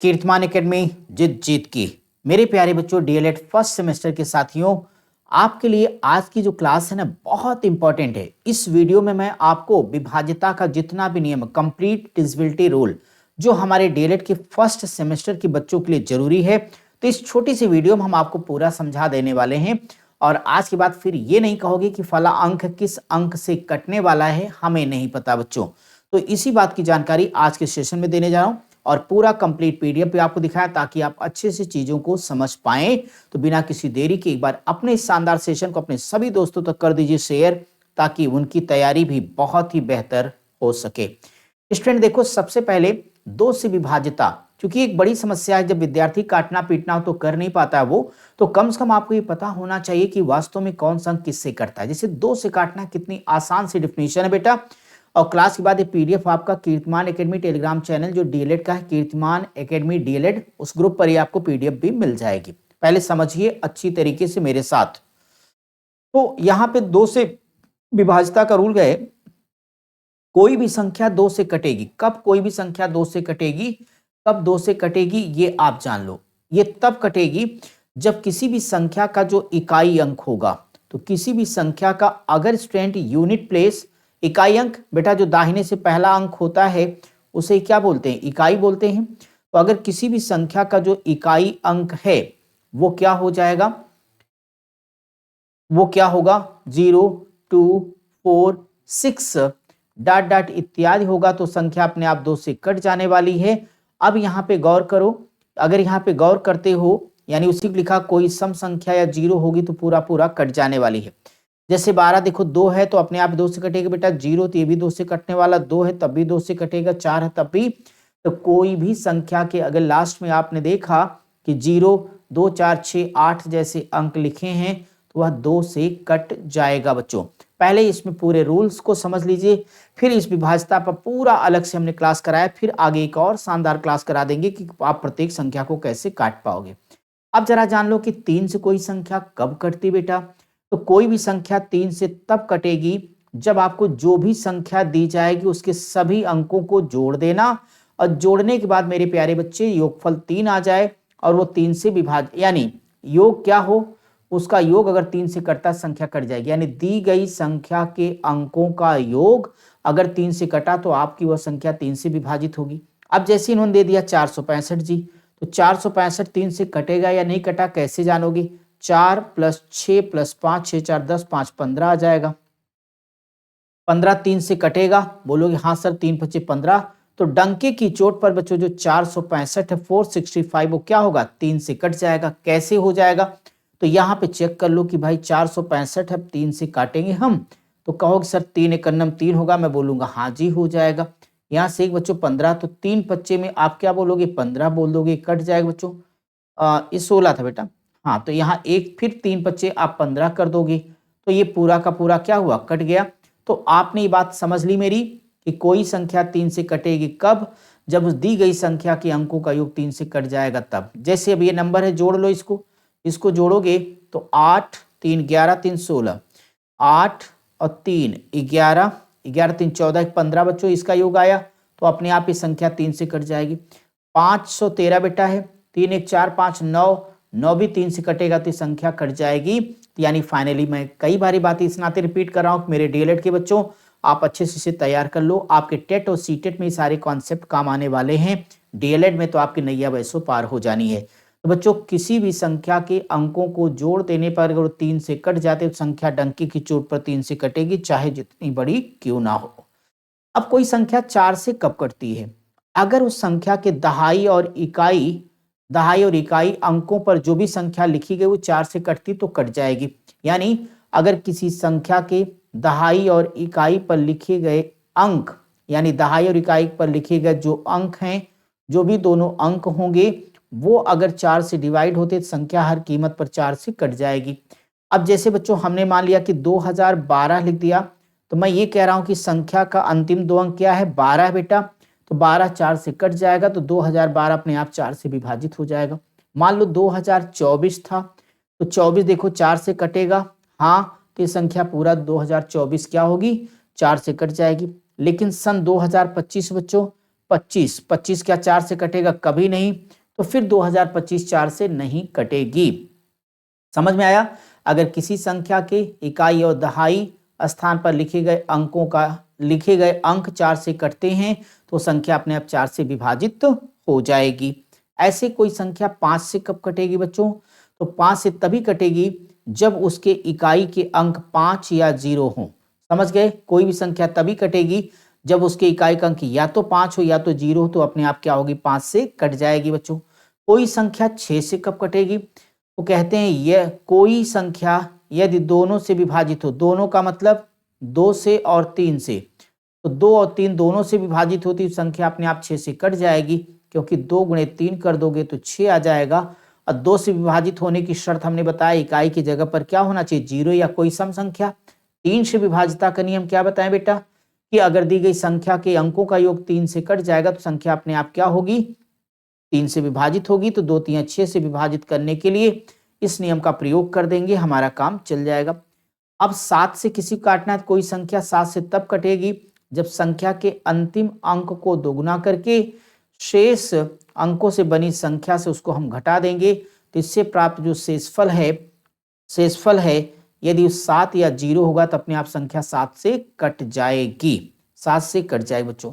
Kirtiman academy जीत जीत की मेरे प्यारे बच्चों डीएलएड फर्स्ट सेमेस्टर के साथियों, आपके लिए आज की जो क्लास है ना बहुत इंपॉर्टेंट है। इस वीडियो में मैं आपको विभाज्यता का जितना भी नियम कंप्लीट डिविजिबिलिटी रूल जो हमारे डीएलएड के फर्स्ट सेमेस्टर के बच्चों के लिए जरूरी है, तो इस छोटी सी वीडियो में हम आपको पूरा समझा देने वाले हैं। और आज के बाद फिर ये नहीं कहोगे कि फला अंक किस अंक से कटने वाला है, हमें नहीं पता बच्चों। तो इसी बात की जानकारी आज के सेशन में देने जा रहा हूं और पूरा कंप्लीट पीडीएफ भी आपको दिखाया ताकि आप अच्छे से चीजों को समझ पाएं। तो बिना किसी देरी के एक बार अपने इस शानदार सेशन को अपने सभी दोस्तों तक कर दीजिए शेयर, ताकि उनकी तैयारी भी बहुत ही बेहतर हो सके। स्टूडेंट देखो, सबसे पहले दो से विभाज्यता, क्योंकि एक बड़ी समस्या है। जब विद्यार्थी काटना पीटना हो तो कर नहीं पाता है वो, तो कम से कम आपको ये पता होना चाहिए कि वास्तव में कौन सा अंक किससे कटता है। जैसे दो से काटना कितनी आसान सी डिफिनेशन है बेटा। और क्लास के बाद ये पीडीएफ आपका कीर्तमान एकेडमी टेलीग्राम चैनल जो डीएलएड का है, कीर्तमान एकेडमी डीएलएड, उस ग्रुप पर ही आपको पीडीएफ भी मिल जाएगी। पहले समझिए अच्छी तरीके से मेरे साथ। तो यहाँ पे दो से विभाज्यता का रूल गए, कोई भी संख्या दो से कटेगी। कब कोई भी संख्या दो से कटेगी, कब दो से कटेगी ये आप जान लो। ये तब कटेगी जब किसी भी संख्या का जो इकाई अंक होगा, तो किसी भी संख्या का अगर स्टूडेंट यूनिट प्लेस, इकाई अंक बेटा जो दाहिने से पहला अंक होता है उसे क्या बोलते हैं, इकाई बोलते हैं। तो अगर किसी भी संख्या का जो इकाई अंक है वो क्या हो जाएगा, वो क्या होगा 0, 2, 4, 6 डॉट डॉट इत्यादि होगा, तो संख्या अपने आप दो से कट जाने वाली है। अब यहाँ पे गौर करो, अगर यहाँ पे गौर करते हो यानी उसी को लिखा कोई सम संख्या या 0 होगी तो पूरा पूरा कट जाने वाली है। जैसे 12 देखो 2 है तो अपने आप 2 से कटेगा बेटा, 0 तो ये भी 2 से कटने वाला, 2 है तब भी 2 से कटेगा, 4 है तब भी। तो कोई भी संख्या के अगर लास्ट में आपने देखा कि 0, 2, 4, 6, 8 जैसे अंक लिखे हैं तो वह 2 से कट जाएगा बच्चों। पहले इसमें पूरे रूल्स को समझ लीजिए, फिर इस विभाज्यता पर पूरा अलग से हमने क्लास कराया, फिर आगे एक और शानदार क्लास करा देंगे कि आप प्रत्येक संख्या को कैसे काट पाओगे। अब जरा जान लो कि 3 से कोई संख्या कब कटती बेटा। तो कोई भी संख्या 3 से तब कटेगी जब आपको जो भी संख्या दी जाएगी उसके सभी अंकों को जोड़ देना, और जोड़ने के बाद मेरे प्यारे बच्चे योगफल 3 आ जाए और वो 3 से विभाज्य, यानी योग क्या हो, उसका योग अगर 3 से कटता संख्या कट जाएगी। यानी दी गई संख्या के अंकों का योग अगर 3 से कटा तो आपकी वह संख्या 3 से विभाजित होगी। अब जैसे इन्होंने दे दिया 465 जी, तो 465 3 से कटेगा या नहीं कटा कैसे जानोगे, 4 + 6 + 5, 6 4 10, 5 15 आ जाएगा। 15 3 से कटेगा, बोलोगे हाँ सर 3 × 5 = 15। तो डंके की चोट पर बच्चों जो 465 है 465 वो क्या होगा 3 से कट जाएगा। कैसे हो जाएगा, तो यहाँ पे चेक कर लो कि भाई 465 है 3 से काटेंगे हम, तो कहोगे सर 3 × 1 = 3 होगा, मैं बोलूंगा हाँ जी हो जाएगा। यहाँ से एक बच्चों 15, तो 3 × 5 में आप क्या बोलोगे 15 बोल दोगे, कट जाएगा बच्चों। ये 16 था बेटा, हाँ तो यहाँ एक फिर 3 × 5 आप 15 कर दोगे, तो ये पूरा का पूरा क्या हुआ कट गया। तो आपने ये बात समझ ली मेरी कि कोई संख्या 3 से कटेगी कब, जब उस दी गई संख्या के अंकों का योग 3 से कट जाएगा तब। जैसे अब ये नंबर है, जोड़ लो इसको जोड़ोगे तो 8 3 11 3 16, 8 और 3 11, 11 3 14 15 बच्चों इसका योग आया, तो अपने आप ये संख्या 3 से कट जाएगी। 513 बेटा है, 3 1 4 5 9, 9 भी 3 से कटेगा तो संख्या कट जाएगी। यानी फाइनली मैं कई बारी बात इस नाते रिपीट कर रहा हूं, मेरे डीएलएड के बच्चों आप अच्छे से इसे तैयार कर लो। आपके टेट और सीटेट में सारे कॉन्सेप्ट काम आने वाले हैं, डीएलएड में तो आपकी नैया वैसो पार हो जानी है। तो बच्चों किसी भी संख्या के अंकों को जोड़ देने पर अगर 3 से कट जाते तो संख्या डंके की चोट पर 3 से कटेगी, चाहे जितनी बड़ी क्यों ना हो। अब कोई संख्या 4 से कब कटती है, अगर उस संख्या के दहाई और इकाई अंकों पर जो भी संख्या लिखी गई वो 4 से कटती तो कट जाएगी। यानी अगर किसी संख्या के दहाई और इकाई पर लिखे गए अंक, यानी दहाई और इकाई पर लिखे गए जो अंक हैं, जो भी दोनों अंक होंगे वो अगर 4 से डिवाइड होते तो संख्या हर कीमत पर 4 से कट जाएगी। अब जैसे बच्चों हमने मान लिया कि 2012 लिख दिया, तो मैं ये कह रहा हूं कि संख्या का अंतिम दो अंक क्या है 12 है बेटा, तो 12 4 से कट जाएगा तो 2012 अपने आप 4 से विभाजित हो जाएगा। मान लो 2024 था, तो 24 देखो 4 से कटेगा, हाँ तो ये संख्या पूरा 2024 क्या होगी 4 से कट जाएगी। लेकिन सन 2025 बच्चों 25, 25 क्या 4 से कटेगा? कभी नहीं। तो फिर 2025 4 से नहीं कटेगी। समझ में आया? अगर किसी संख्या के इकाई और दहाई स्थान पर लिखे गए अंक 4 से कटते हैं तो संख्या अपने आप 4 से विभाजित हो जाएगी। ऐसे कोई संख्या 5 से कब कटेगी बच्चों? तो 5 से तभी कटेगी जब उसके इकाई के अंक 5 या 0 हों। समझ गए? कोई भी संख्या तभी कटेगी जब उसके इकाई का अंक या तो 5 हो या तो 0 हो, तो अपने आप क्या होगी? 5 से कट जाएगी बच्चों। कोई संख्या 6 से कब कटेगी? तो कहते हैं यह कोई संख्या यदि दोनों से विभाजित हो, दोनों का मतलब 2 से और 3 से, तो 2 और 3 दोनों से विभाजित होती संख्या अपने आप 6 से कट जाएगी, क्योंकि 2 गुणे 3 कर दोगे तो 6 आ जाएगा। और 2 से विभाजित होने की शर्त हमने बताया, इकाई की जगह पर क्या होना चाहिए? 0 या कोई सम संख्या। 3 से विभाजिता का नियम क्या बताएं बेटा? कि अगर दी गई संख्या के अंकों का योग 3 से कट जाएगा तो संख्या अपने आप क्या होगी? 3 से विभाजित होगी। तो 2 3 6 से विभाजित करने के लिए इस नियम का प्रयोग कर देंगे, हमारा काम चल जाएगा। अब 7 से किसी को काटना है तो कोई संख्या 7 से तब कटेगी जब संख्या के अंतिम अंक को दोगुना करके शेष अंकों से बनी संख्या से उसको हम घटा देंगे, तो इससे प्राप्त जो शेषफल है यदि 7 या 0 होगा तो अपने आप संख्या 7 से कट जाएगी, 7 से कट जाएगी बच्चों।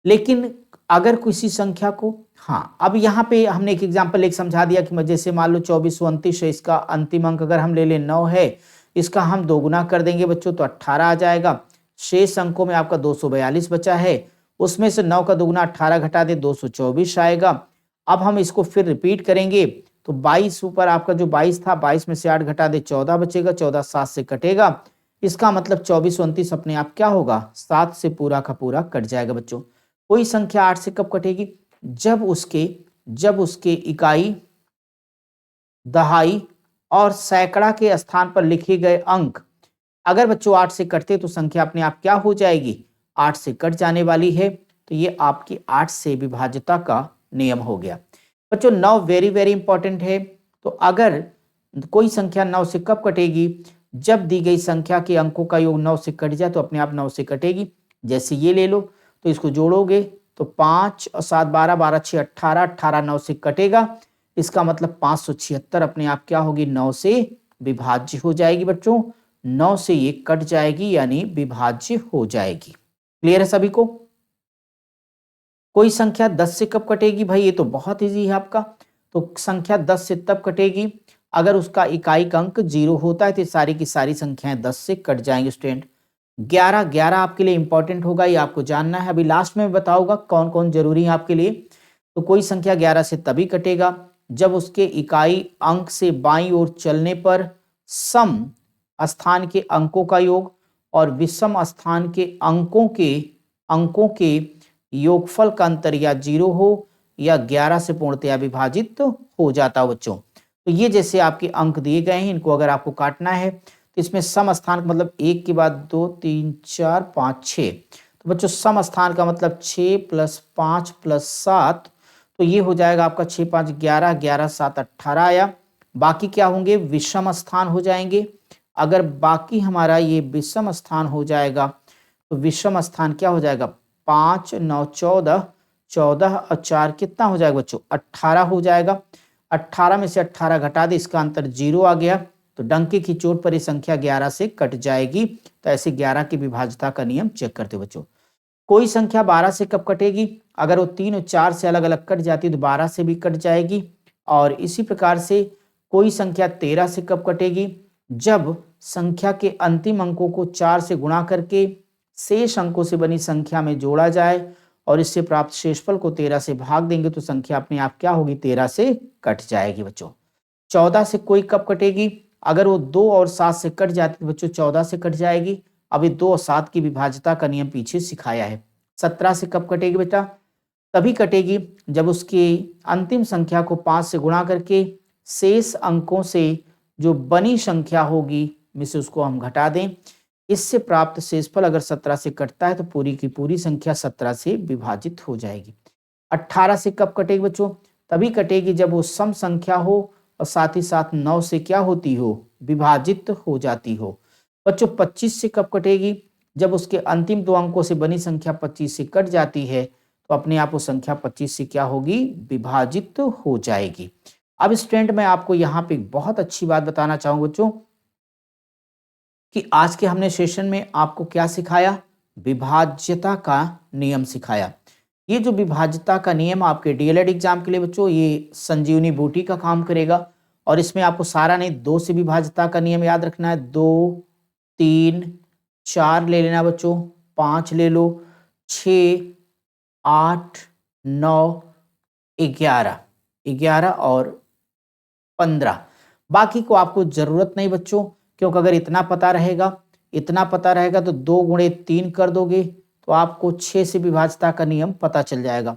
लेकिन अगर किसी संख्या को, हाँ, अब यहाँ पे हमने एक एग्जांपल एक समझा दिया कि जैसे मान लो 2429 है, इसका अंतिम अंक अगर हम ले लें 9 है, इसका हम दोगुना कर देंगे बच्चों तो 18 आ जाएगा। शेष अंकों में आपका 242 बचा है, उसमें से 9 का दोगुना 18 घटा दे 224 आएगा। अब हम इसको फिर रिपीट करेंगे तो 22 ऊपर आपका जो 22 था, 22 में से 8 घटा दे 14 बचेगा, 14 7 से कटेगा। इसका मतलब 2429 अपने आप क्या होगा? 7 से पूरा का पूरा कट जाएगा बच्चों। कोई संख्या 8 से कब कटेगी? जब उसके इकाई, दहाई और सैकड़ा के स्थान पर लिखे गए अंक अगर बच्चों 8 से कटते तो संख्या अपने आप क्या हो जाएगी? 8 से कट जाने वाली है। तो ये आपकी 8 से विभाज्यता का नियम हो गया बच्चों। 9 वेरी वेरी इंपॉर्टेंट है। तो अगर कोई संख्या 9 से कब कटेगी? जब दी गई संख्या के अंकों का योग 9 से कट जाए तो अपने आप 9 से कटेगी। जैसे ये ले लो, तो इसको जोड़ोगे तो 5 और 7 12, 12 6 18, 18 9 से कटेगा। इसका मतलब 576 अपने आप क्या होगी? 9 से विभाज्य हो जाएगी बच्चों। 9 से ये कट जाएगी यानी विभाज्य हो जाएगी। क्लियर है सभी को? कोई संख्या 10 से कब कटेगी? भाई ये तो बहुत इजी है आपका। तो संख्या 10 से तब कटेगी अगर उसका इकाई का अंक 0 होता है, तो सारी की सारी संख्याएं 10 से कट जाएंगे स्टूडेंट। 11 आपके लिए इंपॉर्टेंट होगा, ये आपको जानना है। अभी लास्ट में बताऊंगा कौन कौन जरूरी है आपके लिए। तो कोई संख्या 11 से तभी कटेगा जब उसके इकाई अंक से बाईं ओर चलने पर सम स्थान के अंकों का योग और विषम स्थान के अंकों के योगफल का अंतर या 0 हो या 11 से पूर्णतया विभाजित हो जाता हो बच्चों। तो ये जैसे आपके अंक दिए गए हैं, इनको अगर आपको काटना है तो इसमें सम स्थान का मतलब 1 के बाद 2 3 4 5 6। तो बच्चों सम स्थान का मतलब 6 + 5 + 7, तो ये हो जाएगा आपका 6 5 11, 11 7 18 आया। बाकी क्या होंगे? विषम स्थान हो जाएंगे। अगर बाकी हमारा ये विषम स्थान हो जाएगा तो विषम स्थान क्या हो जाएगा? 5 9 14, 14 और 4 कितना हो जाएगा बच्चों? 18 हो जाएगा। 18 में से 18 घटा दे, इसका अंतर 0 आ गया। तो डंके की चोट पर ये संख्या 11 से कट जाएगी। तो ऐसे 11 की विभाज्यता का नियम चेक करते हो बच्चों। कोई संख्या 12 से कब कटेगी? अगर वो 3 और 4 से अलग अलग कट जाती है तो 12 से भी कट जाएगी। और इसी प्रकार से कोई संख्या 13 से कब कटेगी? जब संख्या के अंतिम अंकों को 4 से गुणा करके शेष अंकों से बनी संख्या में जोड़ा जाए और इससे प्राप्त शेषफल को 13 से भाग देंगे तो संख्या अपने आप क्या होगी? 13 से कट जाएगी बच्चों। 14 से कोई कब कटेगी? अगर वो 2 और 7 से कट जाती तो बच्चों 14 से कट जाएगी। अभी 2 और 7 की विभाज्यता का नियम पीछे सिखाया है। 17 से कब कटेगी बेटा? तभी कटेगी जब उसकी अंतिम संख्या को 5 से गुणा करके शेष अंकों से जो बनी संख्या होगी में से उसको हम घटा दें। इससे प्राप्त शेषफल अगर 17 से कटता है तो पूरी की पूरी संख्या 17 से विभाजित हो जाएगी। 18 से कब कटेगी बच्चों? तभी कटेगी जब वो सम संख्या हो और साथ ही साथ 9 से क्या होती हो? विभाजित हो जाती हो। बच्चों 25 से कब कटेगी? जब उसके अंतिम 2 अंकों से बनी संख्या 25 से कट जाती है तो अपने आप वो संख्या 25 से क्या होगी, विभाजित हो जाएगी। अब स्टूडेंट मैं आपको यहाँ पे एक बहुत अच्छी बात बताना चाहूंगा बच्चों कि आज के हमने सेशन में आपको क्या सिखाया, विभाज्यता का नियम सिखाया। ये जो विभाज्यता का नियम आपके डीएलएड एग्जाम के लिए बच्चों ये संजीवनी बूटी का काम करेगा, और इसमें आपको सारा नहीं 2 से विभाज्यता का नियम याद रखना है। 2, 3, 4 ले लेना बच्चों, 5 ले लो, 6, 8, 9, 11, 11 और 15। बाकी को आपको जरूरत नहीं बच्चों, क्योंकि अगर इतना पता रहेगा तो 2 गुणे 3 कर दोगे तो आपको 6 से विभाज्यता का नियम पता चल जाएगा।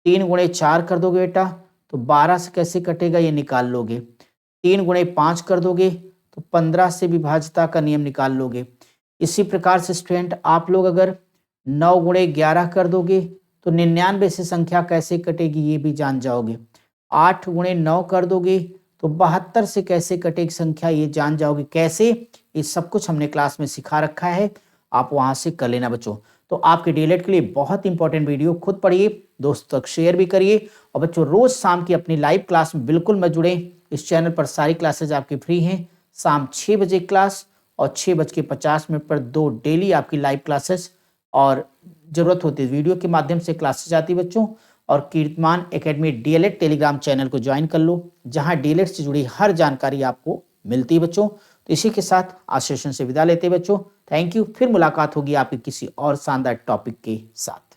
3 गुणे 4 कर दोगे बेटा तो 12 से कैसे कटेगा ये निकाल लोगे। 3 गुणे 5 कर दोगे तो 15 से विभाज्यता का नियम निकाल लोगे। इसी प्रकार से स्टूडेंट आप लोग अगर 9 गुणे 11 कर दोगे तो 99 से संख्या कैसे कटेगी ये भी जान जाओगे। 8 गुणे 9 कर दोगे तो 72 से कैसे कटेगी संख्या ये जान जाओगे। कैसे, ये सब कुछ हमने क्लास में सिखा रखा है, आप वहां से कर लेना बच्चों। तो आपके डीएलएड के लिए बहुत इंपॉर्टेंट वीडियो, खुद पढ़िए, दोस्तों तक शेयर भी करिए, और बच्चों रोज शाम की अपनी लाइव क्लास में बिल्कुल मत जुड़े। इस चैनल पर सारी क्लासेज आपकी फ्री हैं। शाम 6 बजे क्लास और 6:50 पर 2 डेली आपकी लाइव क्लासेस, और जरूरत होती है वीडियो के माध्यम से क्लासेज आती बच्चों। और कीर्तिमान एकेडमी डीएलएड टेलीग्राम चैनल को ज्वाइन कर लो, जहां डीएलएड से जुड़ी हर जानकारी आपको मिलती है बच्चों। तो इसी के साथ आज सेशन से विदा लेते हैं बच्चों। Thank you. फिर मुलाकात होगी आपकी किसी और शानदार टॉपिक के साथ।